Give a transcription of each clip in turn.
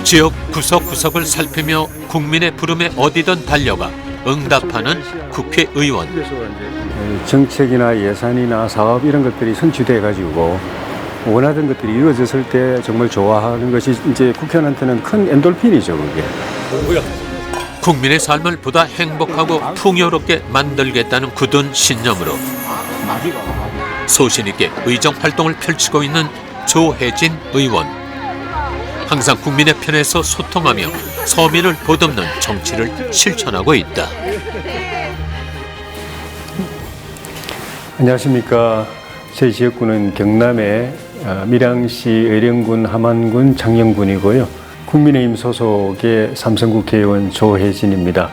지역 구석구석을 살피며 국민의 부름에 어디든 달려가 응답하는 국회의원. 정책이나 예산이나 사업 이런 것들이 선취돼 가지고 원하던 것들이 이루어졌을 때 정말 좋아하는 것이 이제 국회의원한테는 큰 엔돌핀이죠, 그게. 국민의 삶을 보다 행복하고 풍요롭게 만들겠다는 굳은 신념으로 소신 있게 의정 활동을 펼치고 있는 조혜진 의원. 항상 국민의 편에서 소통하며 서민을 보듬는 정치를 실천하고 있다. 안녕하십니까. 저희 지역구는 경남의 밀양시 의령군, 함안군, 장영군이고요. 국민의힘 소속의 삼성국회의원 조혜진입니다.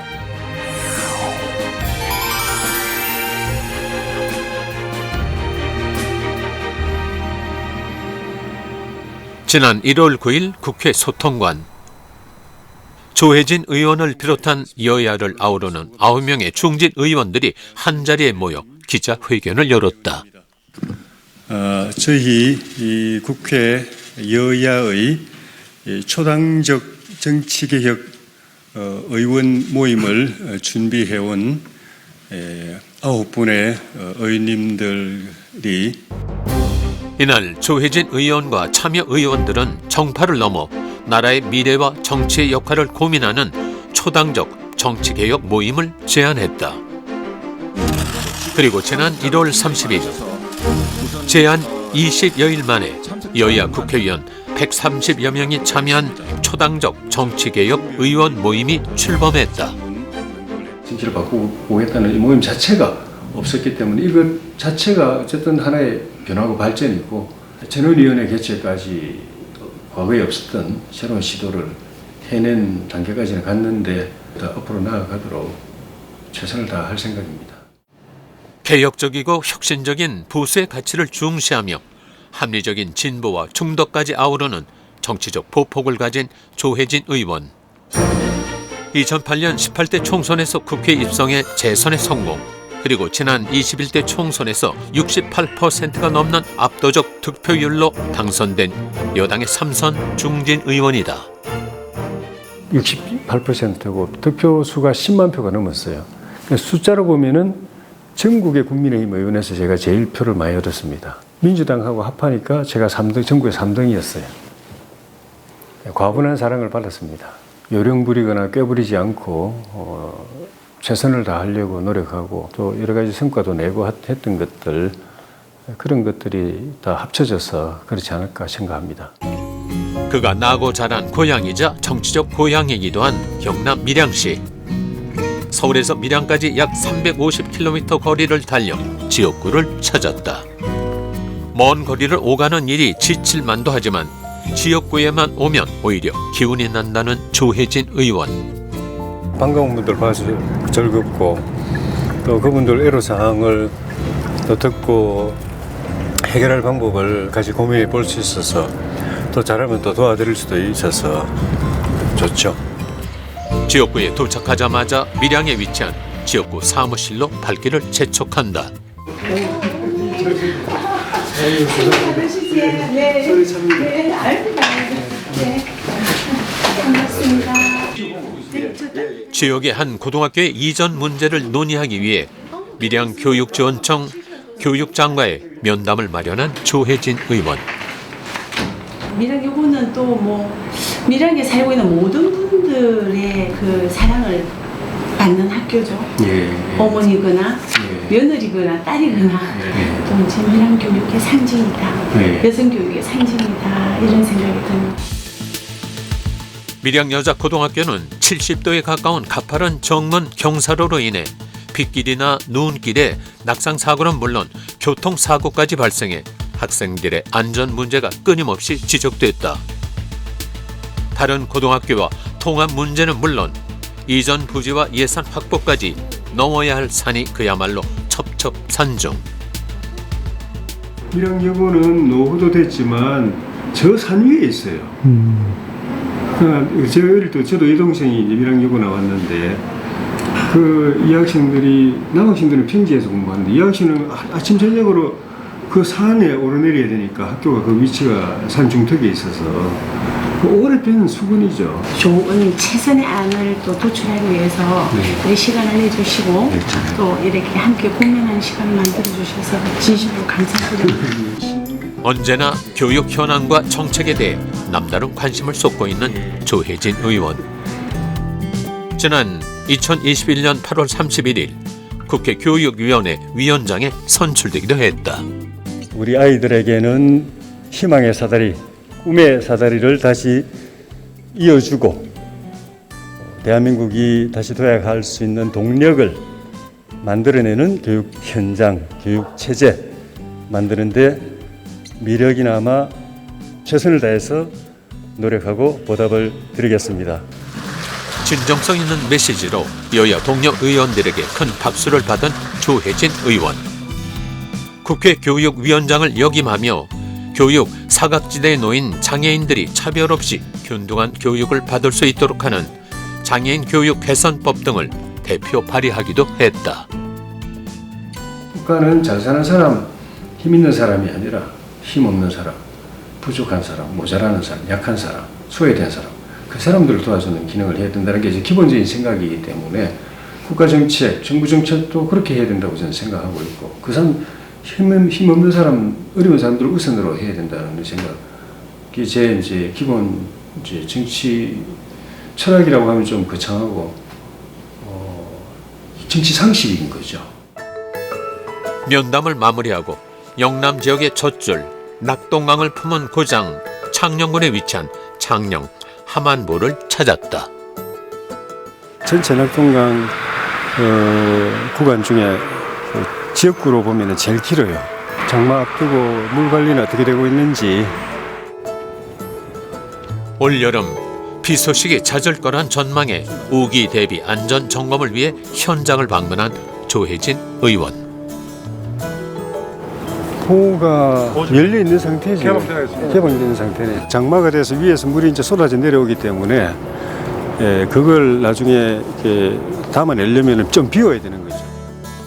지난 1월 9일 국회 소통관. 조혜진 의원을 비롯한 여야를 아우르는 9명의 중진 의원들이 한자리에 모여 기자회견을 열었다. 저희 이 국회 여야의 초당적 정치개혁 의원 모임을 준비해온 9분의 의원님들이 이날 조혜진 의원과 참여 의원들은 정파를 넘어 나라의 미래와 정치의 역할을 고민하는 초당적 정치개혁 모임을 제안했다. 그리고 지난 1월 30일 제안 20여일 만에 여야 국회의원 130여 명이 참여한 초당적 정치개혁 의원 모임이 출범했다. 정치를 바꾸겠다는 이 모임 자체가 없었기 때문에 이것 자체가 어쨌든 하나의 변화고 발전이고 전원위원회 개최까지 과거에 없었던 새로운 시도를 해낸 단계까지는 갔는데 더 앞으로 나아가도록 최선을 다할 생각입니다. 개혁적이고 혁신적인 보수의 가치를 중시하며 합리적인 진보와 중도까지 아우르는 정치적 보폭을 가진 조혜진 의원. 2008년 18대 총선에서 국회 입성해 재선에 성공. 그리고 지난 21대 총선에서 68%가 넘는 압도적 득표율로 당선된 여당의 3선 중진 의원이다. 68%고 득표 수가 10만 표가 넘었어요. 숫자로 보면은 전국의 국민의힘 의원에서 제가 제일 표를 많이 얻었습니다. 민주당하고 합하니까 제가 3등, 전국에 3등이었어요. 과분한 사랑을 받았습니다. 요령 부리거나 꾀부리지 않고 최선을 다하려고 노력하고 또 여러 가지 성과도 내고 했던 것들, 그런 것들이 다 합쳐져서 그렇지 않을까 생각합니다. 그가 나고 자란 고향이자 정치적 고향이기도 한 경남 밀양시. 서울에서 밀양까지 약 350km 거리를 달려 지역구를 찾았다. 먼 거리를 오가는 일이 지칠만도 하지만 지역구에만 오면 오히려 기운이 난다는 조혜진 의원. 반가운 분들 봐서 즐겁고 또 그분들 애로사항을 또 듣고 해결할 방법을 같이 고민해 볼 수 있어서 또 잘하면 또 도와드릴 수도 있어서 좋죠. 지역구에 도착하자마자 밀양에 위치한 지역구 사무실로 발길을 재촉한다. 지역의 한 고등학교의 이전 문제를 논의하기 위해 밀양교육지원청 교육장과의 면담을 마련한 조혜진 의원. 밀양교구는 또 밀양에 살고 있는 모든 분들의 그 사랑을 받는 학교죠. 어머니거나 며느리거나 딸이거나 또 이제 밀양교육의 상징이다. 여성교육의 상징이다. 이런 생각이 듭니다. 밀양여자고등학교는 70도에 가까운 가파른 정문 경사로로 인해 빗길이나 눈길에 낙상사고는 물론 교통사고까지 발생해 학생들의 안전 문제가 끊임없이 지적됐다. 다른 고등학교와 통합 문제는 물론 이전 부지와 예산 확보까지 넘어야 할 산이 그야말로 첩첩산중. 밀양여고는 노후도 됐지만 저 산 위에 있어요. 제가 어릴 때 저도 여동생이 이제 밀양여고 나왔는데 이 학생들이 남학생들은 평지에서 공부하는데 이 학생은 아침 저녁으로 그 산에 오르내려야 되니까 학교가 그 위치가 산 중턱에 있어서 오래된 수건이죠. 좋은 최선의 안을 또 도출하기 위해서 이 시간을 내주시고 또 이렇게 함께 공연하는 시간을 만들어주셔서 진심으로 감사드립니다. 언제나 교육 현황과 정책에 대해 남다른 관심을 쏟고 있는 조혜진 의원. 지난 2021년 8월 31일 국회 교육위원회 위원장에 선출되기도 했다. 우리 아이들에게는 희망의 사다리, 꿈의 사다리를 다시 이어주고 대한민국이 다시 도약할 수 있는 동력을 만들어내는 교육 현장, 교육 체제 만드는데 미력이나마 최선을 다해서 노력하고 보답을 드리겠습니다. 진정성 있는 메시지로 여야 동료 의원들에게 큰 박수를 받은 조혜진 의원. 국회 교육위원장을 역임하며 교육 사각지대에 놓인 장애인들이 차별 없이 균등한 교육을 받을 수 있도록 하는 장애인 교육 개선법 등을 대표 발의하기도 했다. 국가는 잘 사는 사람, 힘 있는 사람이 아니라 힘 없는 사람, 부족한 사람, 모자라는 사람, 약한 사람, 소외된 사람, 그 사람들을 도와주는 기능을 해야 된다는 게 이제 기본적인 생각이기 때문에 국가 정책, 정부 정책도 그렇게 해야 된다고 저는 생각하고 있고, 그 사람 힘 없는 사람, 어려운 사람들을 우선으로 해야 된다는 생각이 제 이제 기본 이제 정치 철학이라고 하면 좀 거창하고 정치 상식인 거죠. 면담을 마무리하고 영남 지역의 젖줄 낙동강을 품은 고장 창녕군에 위치한 창녕 함안보를 찾았다. 전체 낙동강 구간 중에 지역구로 보면 제일 길어요. 장마 앞두고 물 관리는 어떻게 되고 있는지. 올여름 비 소식이 잦을 거란 전망에 우기 대비 안전 점검을 위해 현장을 방문한 조혜진 의원. 포가 열려 있는 상태죠. 개방되는 상태네. 장마가 돼서 위에서 물이 이제 쏟아져 내려오기 때문에 그걸 나중에 이렇게 담아내려면 좀 비워야 되는 거죠.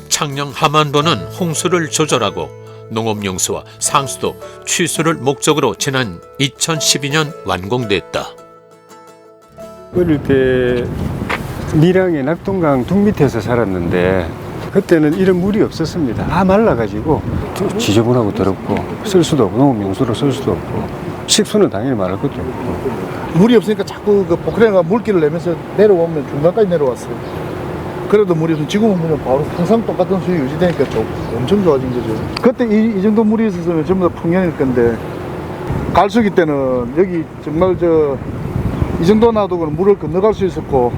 창녕 함안보는 홍수를 조절하고 농업용수와 상수도 취수를 목적으로 지난 2012년 완공됐다. 어릴 때 밀양의 낙동강 둥 밑에서 살았는데 그때는 이런 물이 없었습니다. 다 말라가지고 지저분하고 더럽고 쓸 수도 없고 농업용수로 쓸 수도 없고 식수는 당연히 말할 것도 없고. 물이 없으니까 자꾸 그 포크레인가 물기를 내면서 내려오면 중간까지 내려왔어요. 그래도 물이 없으면 지금은 그냥 바로 항상 똑같은 수위 유지되니까 좀 엄청 좋아진 거죠. 그때 이 정도 물이 있었으면 전부 다 풍년일 건데 갈수기 때는 여기 정말 이 정도 놔두고는 물을 건너갈 수 있었고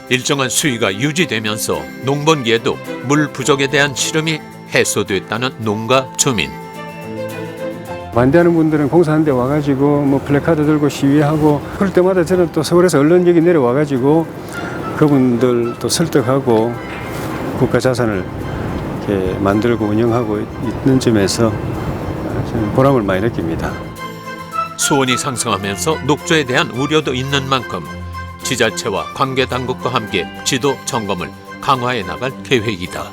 일정한 수위가 유지되면서 농번기에도 물 부족에 대한 시름이 해소됐다는 농가 주민. 반대하는 분들은 공사하는 데 와가지고 뭐 플래카드 들고 시위하고 그럴 때마다 저는 또 서울에서 얼른 여기 내려와가지고 그분들 또 설득하고 국가 자산을 이렇게 만들고 운영하고 있는 점에서 저는 보람을 많이 느낍니다. 수온이 상승하면서 녹조에 대한 우려도 있는 만큼 지자체와 관계당국과 함께 지도 점검을 강화해 나갈 계획이다.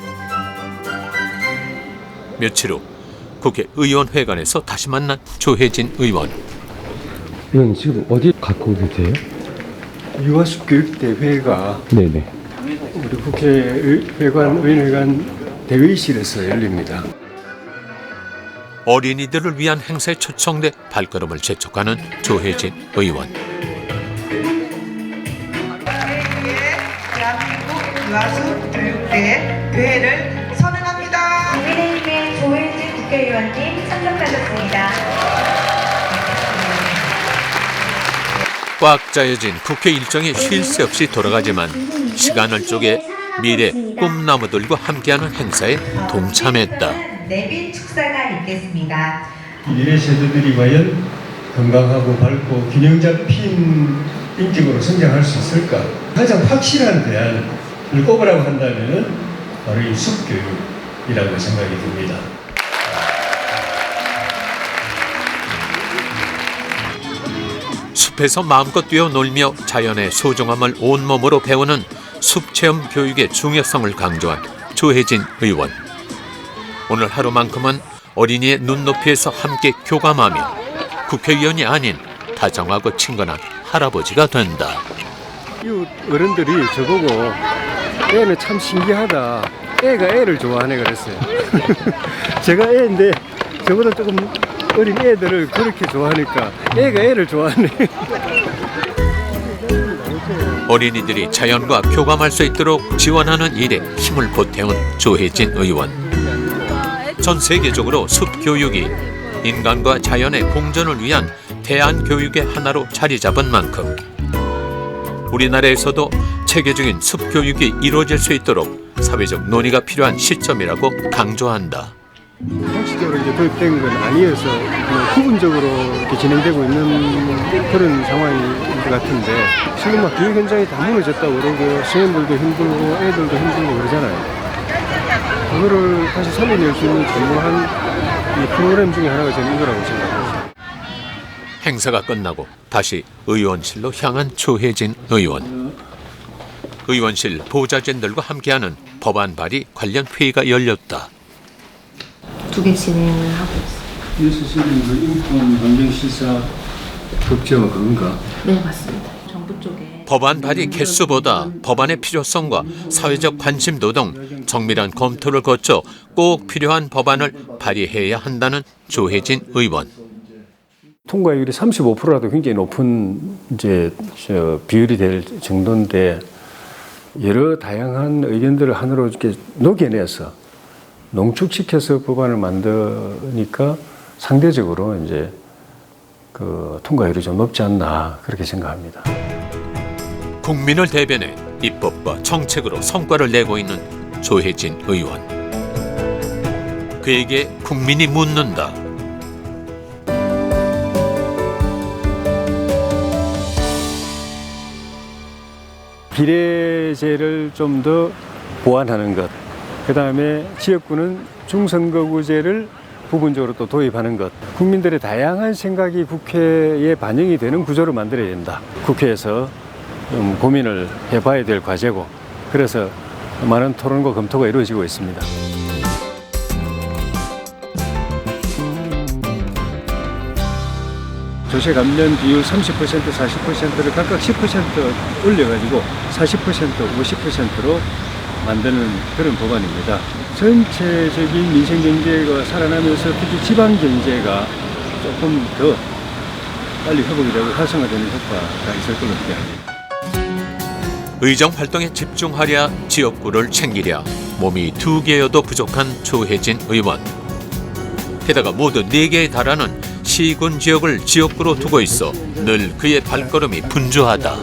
며칠 후 국회 의원회관에서 다시 만난 조혜진 의원. 의원님 지금 어디 갖고 계세요? 유아숲교육대회가 네네. 우리 국회 의원회관 대회의실에서 열립니다. 어린이들을 위한 행사에 초청돼 발걸음을 재촉하는 조혜진 의원. 대한민국 유아숲 교육대 대회를 선언합니다. 국민의힘의 조혜진 국회의원님 참석하셨습니다. 꽉 짜여진 국회 일정이 쉴 새 없이 돌아가지만 시간을 쪼개 미래 꿈나무들과 함께하는 행사에 동참했다. 내빈 축사가 있겠습니다. 미래 세대들이 과연 건강하고 밝고 균형 잡힌 인격으로 성장할 수 있을까? 가장 확실한 대안을 꼽으라고 한다면 바로 이 숲교육이라고 생각이 듭니다. 숲에서 마음껏 뛰어놀며 자연의 소중함을 온몸으로 배우는 숲체험 교육의 중요성을 강조한 조혜진 의원. 오늘 하루만큼은 어린이의 눈높이에서 함께 교감하며 국회의원이 아닌 다정하고 친근한 할아버지가 된다. 이웃 어른들이 저보고 애는 참 신기하다. 애가 애를 좋아하네 그랬어요. 제가 애인데 저보다 조금 어린 애들을 그렇게 좋아하니까 애가 애를 좋아하네. 어린이들이 자연과 교감할 수 있도록 지원하는 일에 힘을 보태온 조혜진 의원. 전 세계적으로 숲교육이 인간과 자연의 공존을 위한 대안교육의 하나로 자리 잡은 만큼 우리나라에서도 체계적인 숲교육이 이루어질 수 있도록 사회적 논의가 필요한 시점이라고 강조한다. 정치적으로 이제 도입된 건 아니어서 부분적으로 이렇게 진행되고 있는 그런 상황인 것 같은데 지금 막 교육 현장이 다 무너졌다고 그러고 성인들도 힘들고 애들도 힘들고 그러잖아요. 그거를 다시 살려낼 수 있는 전무한 이 프로그램 중에 하나가 저는 이거라고 생각합니다. 행사가 끝나고 다시 의원실로 향한 조혜진 의원. 의원실 보좌진들과 함께하는 법안 발의 관련 회의가 열렸다. 2개 진행을 하고 있어요. 예수씨는 그 인권 환경 실사 법제화 그런가? 네, 맞습니다. 정부 쪽에 법안 발의 개수보다 법안의 필요성과 사회적 관심도 등 정밀한 검토를 거쳐 꼭 필요한 법안을 발의해야 한다는 조혜진 의원. 통과율이 35%라도 굉장히 높은 이제 비율이 될 정도인데 여러 다양한 의견들을 하나로 이렇게 녹여내서 농축시켜서 법안을 만드니까 상대적으로 이제 그 통과율이 좀 높지 않나 그렇게 생각합니다. 국민을 대변해 입법과 정책으로 성과를 내고 있는 조혜진 의원. 그에게 국민이 묻는다. 비례제를 좀 더 보완하는 것, 그 다음에 지역구는 중선거구제를 부분적으로 또 도입하는 것, 국민들의 다양한 생각이 국회에 반영이 되는 구조를 만들어야 된다. 국회에서 좀 고민을 해봐야 될 과제고, 그래서 많은 토론과 검토가 이루어지고 있습니다. 조세 감면 비율 30%, 40%를 각각 10% 올려가지고 40%, 50%로 만드는 그런 법안입니다. 전체적인 민생 경제가 살아나면서 특히 지방 경제가 조금 더 빨리 회복이 되고 활성화되는 효과가 있을 걸로 기대합니다. 의정 활동에 집중하랴 지역구를 챙기랴 몸이 2개여도 부족한 조혜진 의원. 게다가 모두 4개에 달하는 시군 지역을 지역구로 두고 있어 늘 그의 발걸음이 분주하다.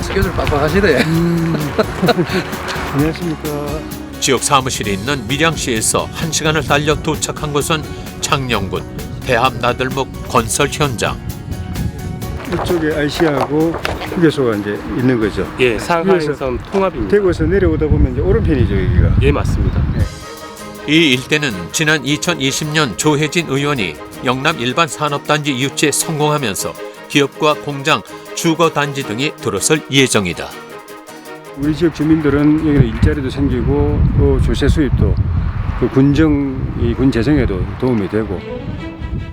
스케줄 빡빡하시네. 안녕하십니까. 지역 사무실이 있는 밀양시에서 1시간을 달려 도착한 곳은 창녕군 대합 나들목 건설 현장. 이쪽에 IC하고 휴게소가 이제 있는 거죠. 예, 상하인섬 통합입니다. 대구에서 내려오다 보면 이제 오른편이죠, 여기가. 예, 맞습니다. 이 일대는 지난 2020년 조혜진 의원이 영남 일반 산업단지 유치에 성공하면서 기업과 공장, 주거단지 등이 들어설 예정이다. 우리 지역 주민들은 여기는 일자리도 생기고 또 조세 수입도 그 군 재정에도 도움이 되고.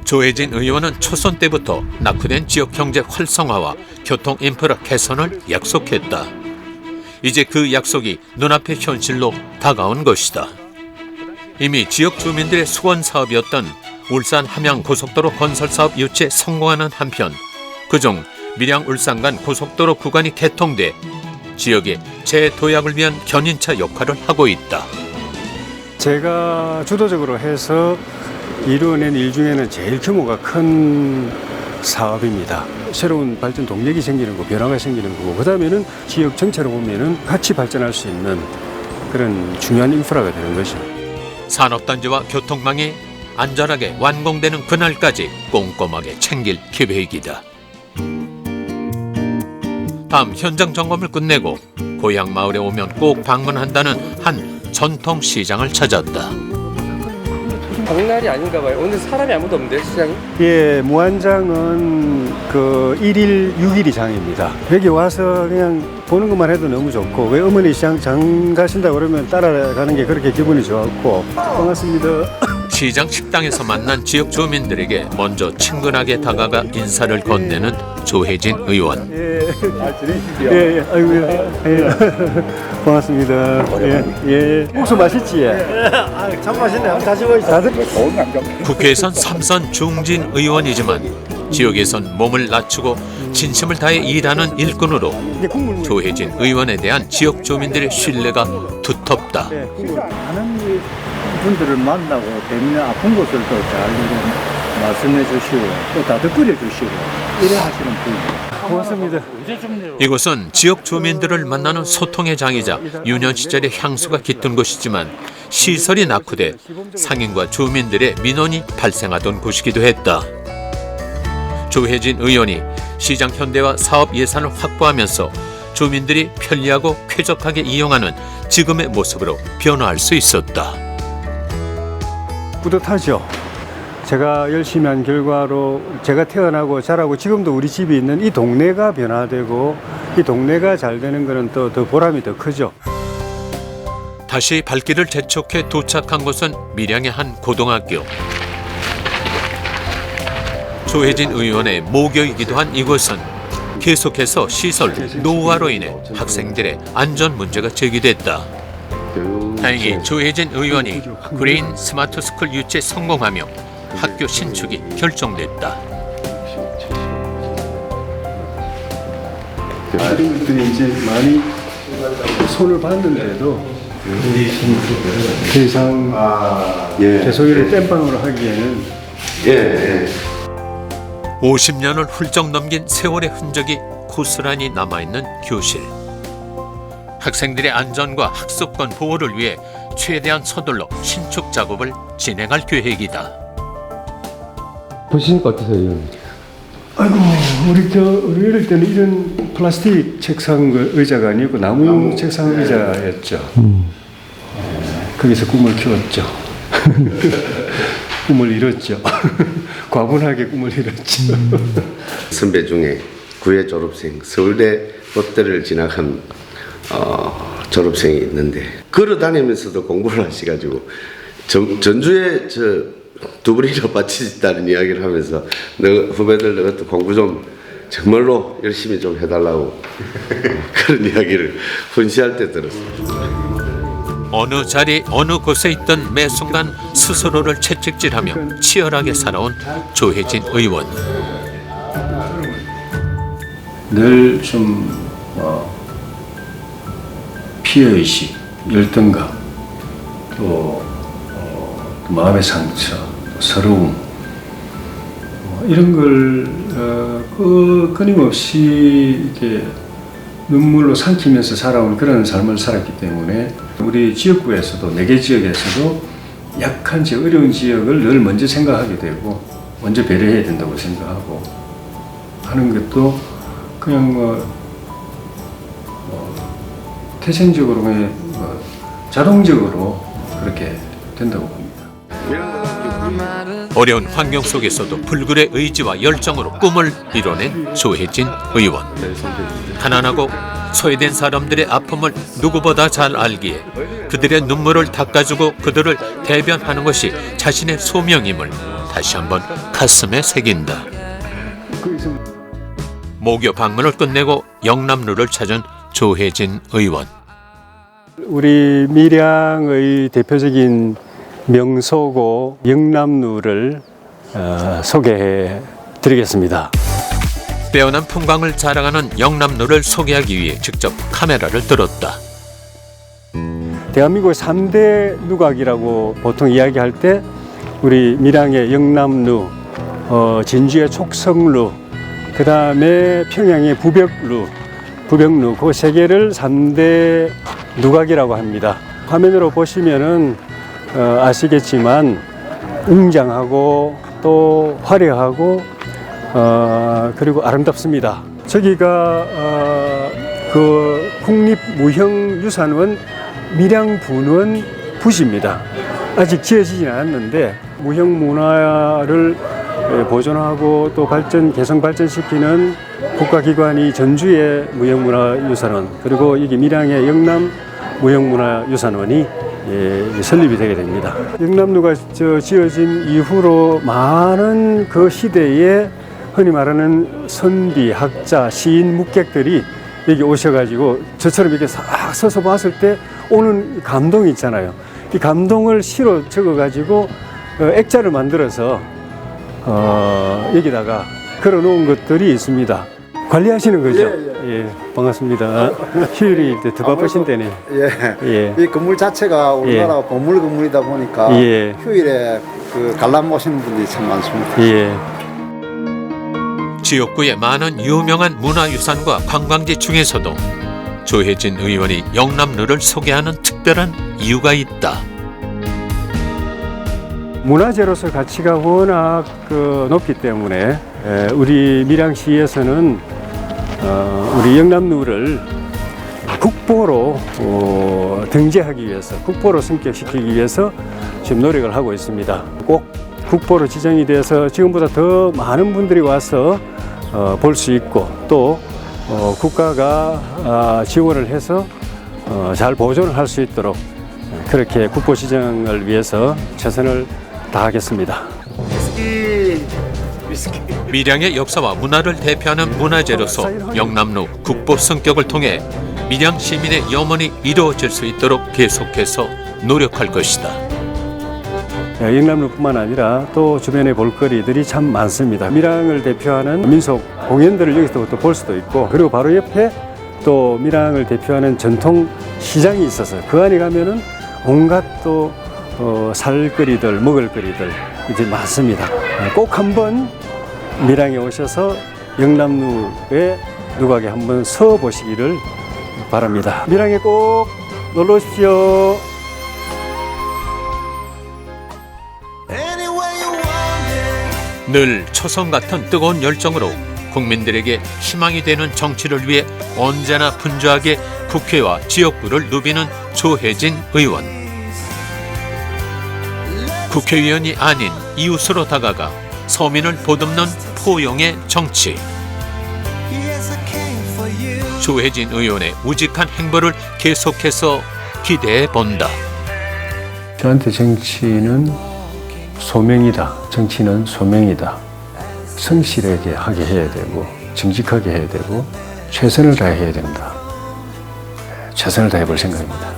조혜진 의원은 초선 때부터 낙후된 지역 경제 활성화와 교통 인프라 개선을 약속했다. 이제 그 약속이 눈앞의 현실로 다가온 것이다. 이미 지역 주민들의 수건 사업이었던 울산 함양 고속도로 건설 사업 유치에 성공하는 한편 그중 밀양 울산 간 고속도로 구간이 개통돼 지역의 재도약을 위한 견인차 역할을 하고 있다. 제가 주도적으로 해서 이루어낸 일 중에는 제일 규모가 큰 사업입니다. 새로운 발전 동력이 생기는 거, 변화가 생기는 거고, 그 다음에는 지역 전체로 보면은 같이 발전할 수 있는 그런 중요한 인프라가 되는 거죠. 산업단지와 교통망이 안전하게 완공되는 그날까지 꼼꼼하게 챙길 계획이다. 다음 현장 점검을 끝내고 고향 마을에 오면 꼭 방문한다는 한 전통시장을 찾았다. 장날이 아닌가 봐요. 오늘 사람이 아무도 없는데 시장이? 예, 무안장은 그 1일 6일이 장입니다. 여기 와서 그냥 보는 것만 해도 너무 좋고, 왜 어머니 시장 장 가신다 그러면 따라가는 게 그렇게 기분이 좋았고. 반갑습니다. 시장 식당에서 만난 지역 주민들에게 먼저 친근하게 다가가 인사를 건네는 조혜진 의원. 예, 아이고, 예. 고맙습니다. 예. 국수 맛있지? 참 맛있네. 다시 보이자. 국회에선 삼선 중진 의원이지만 지역에선 몸을 낮추고 진심을 다해 일하는 일꾼으로 조혜진 의원에 대한 지역 주민들의 신뢰가 두텁다. 많은 분들을 만나고 때문에 아픈 곳을 또 잘 말씀해 주시고 또 다독거려 주시고 이래 하시는 분입니다. 고맙습니다. 이곳은 지역 주민들을 만나는 소통의 장이자 유년 시절의 향수가 깃든 곳이지만 시설이 낙후돼 상인과 주민들의 민원이 발생하던 곳이기도 했다. 조혜진 의원이 시장 현대화 사업 예산을 확보하면서 주민들이 편리하고 쾌적하게 이용하는 지금의 모습으로 변화할 수 있었다. 뿌듯하죠. 제가 열심히 한 결과로 제가 태어나고 자라고 지금도 우리 집이 있는 이 동네가 변화되고 이 동네가 잘 되는 것은 또 더 보람이 더 크죠. 다시 발길을 재촉해 도착한 곳은 밀양의 한 고등학교. 조혜진 의원의 모교이기도 한 이곳은 계속해서 시설 노후화로 인해 학생들의 안전 문제가 제기됐다. 다행히 조혜진 의원이 그레인 스마트 스쿨 유치에 성공하며 학교 신축이 결정됐다. 이런 것들이 이제 많이 손을 봤는데도 더 이상 개소리를 땜빵으로 하기에는 50년을 훌쩍 넘긴 세월의 흔적이 고스란히 남아있는 교실. 학생들의 안전과 학습권 보호를 위해 최대한 서둘러 신축 작업을 진행할 계획이다. 보시니까 어떠세요? 아이고 우리 어릴 때는 이런 플라스틱 책상 의자가 아니고 나무 책상 의자였죠. 거기서 꿈을 키웠죠. 꿈을 이뤘죠. 과분하게 꿈을 이뤘죠. 선배 중에 구회 졸업생, 서울대 법대를 진학한 졸업생이 있는데 걸어다니면서도 공부를 하셔가지고 전주에 두 분이나 바치셨다는 이야기를 하면서 너 후배들 너것도 공부 좀 정말로 열심히 좀 해달라고 그런 이야기를 훈시할 때 들었습니다. 어느 자리 어느 곳에 있던 매 순간 스스로를 채찍질하며 치열하게 살아온 조혜진 의원. 늘 좀 피해의식, 열등감, 또 마음의 상처, 또 서러움 이런 걸 끊임없이 이렇게 눈물로 삼키면서 살아온 그런 삶을 살았기 때문에 우리 지역구에서도 4개 지역에서도 약한 지역, 어려운 지역을 늘 먼저 생각하게 되고 먼저 배려해야 된다고 생각하고 하는 것도 그냥 태생적으로 그냥 자동적으로 그렇게 된다고 봅니다. 어려운 환경 속에서도 불굴의 의지와 열정으로 꿈을 이뤄낸 조혜진 의원. 가난하고 소외된 사람들의 아픔을 누구보다 잘 알기에 그들의 눈물을 닦아주고 그들을 대변하는 것이 자신의 소명임을 다시 한번 가슴에 새긴다. 모교 방문을 끝내고 영남루를 찾은 조혜진 의원. 우리 밀양의 대표적인 명소고 영남루를 소개해 드리겠습니다. 빼어난 풍광을 자랑하는 영남루를 소개하기 위해 직접 카메라를 들었다. 대한민국 3대 누각이라고 보통 이야기할 때 우리 밀양의 영남루, 진주의 촉성루, 그 다음에 평양의 부벽루 그 3개를 3대 누각이라고 합니다. 화면으로 보시면은 아시겠지만 웅장하고 또 화려하고 그리고 아름답습니다. 저기가 그 국립무형유산원 밀양분원 부지입니다. 아직 지어지진 않았는데 무형문화를 보존하고 또 개성 발전시키는 국가기관이 전주의 무형문화유산원 그리고 여기 밀양의 영남 무형문화유산원이 설립이 되게 됩니다. 영남루가 지어진 이후로 많은 그 시대에 흔히 말하는 선비, 학자, 시인, 묵객들이 여기 오셔가지고 저처럼 이렇게 싹 서서 봤을 때 오는 감동이 있잖아요. 이 감동을 시로 적어가지고 액자를 만들어서 여기다가 걸어놓은 것들이 있습니다. 관리하시는 거죠? 예, 반갑습니다. 휴일이 더 바쁘신 때네. 이 건물 자체가 우리나라 보물 건물이다 보니까 휴일에 관람 오시는 분들이 참 많습니다. 지역구의 많은 유명한 문화유산과 관광지 중에서도 조혜진 의원이 영남루를 소개하는 특별한 이유가 있다. 문화재로서 가치가 워낙 높기 때문에 우리 밀양시에서는 우리 영남루를 국보로 등재하기 위해서, 국보로 승격시키기 위해서 지금 노력을 하고 있습니다. 꼭 국보로 지정이 돼서 지금보다 더 많은 분들이 와서 볼 수 있고 또 국가가 지원을 해서 잘 보존을 할 수 있도록 그렇게 국보 지정을 위해서 최선을 다하겠습니다. 밀양의 역사와 문화를 대표하는 문화재로서 영남루 국보 승격을 통해 밀양 시민의 염원이 이루어질 수 있도록 계속해서 노력할 것이다. 영남루뿐만 아니라 또 주변의 볼거리들이 참 많습니다. 밀양을 대표하는 민속 공연들을 여기서부터 볼 수도 있고 그리고 바로 옆에 또 밀양을 대표하는 전통 시장이 있어서 그 안에 가면은 온갖 또 살거리들, 먹을거리들 이제 많습니다. 꼭 한번 밀양에 오셔서 영남루에 누각에 한번 서 보시기를 바랍니다. 밀양에 꼭 놀러 오십시오. 늘 초성 같은 뜨거운 열정으로 국민들에게 희망이 되는 정치를 위해 언제나 분주하게 국회와 지역구를 누비는 조혜진 의원. 국회의원이 아닌 이웃으로 다가가 서민을 보듬는 포용의 정치. 조혜진 의원의 우직한 행보를 계속해서 기대해 본다. 저한테 정치는 소명이다. 정치는 소명이다. 성실하게 하게 해야 되고 정직하게 해야 되고 최선을 다해야 된다. 최선을 다해 볼 생각입니다.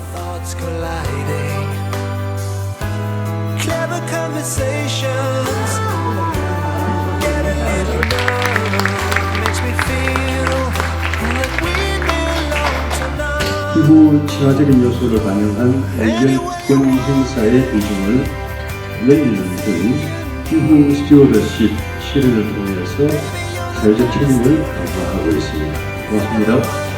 기후 친화적인 요소를 반영한 의견권 행사의 비중을 늘리는 등 기후 스튜어드십 실현을 통해서 사회적 책임을 강화하고 있습니다. 고맙습니다.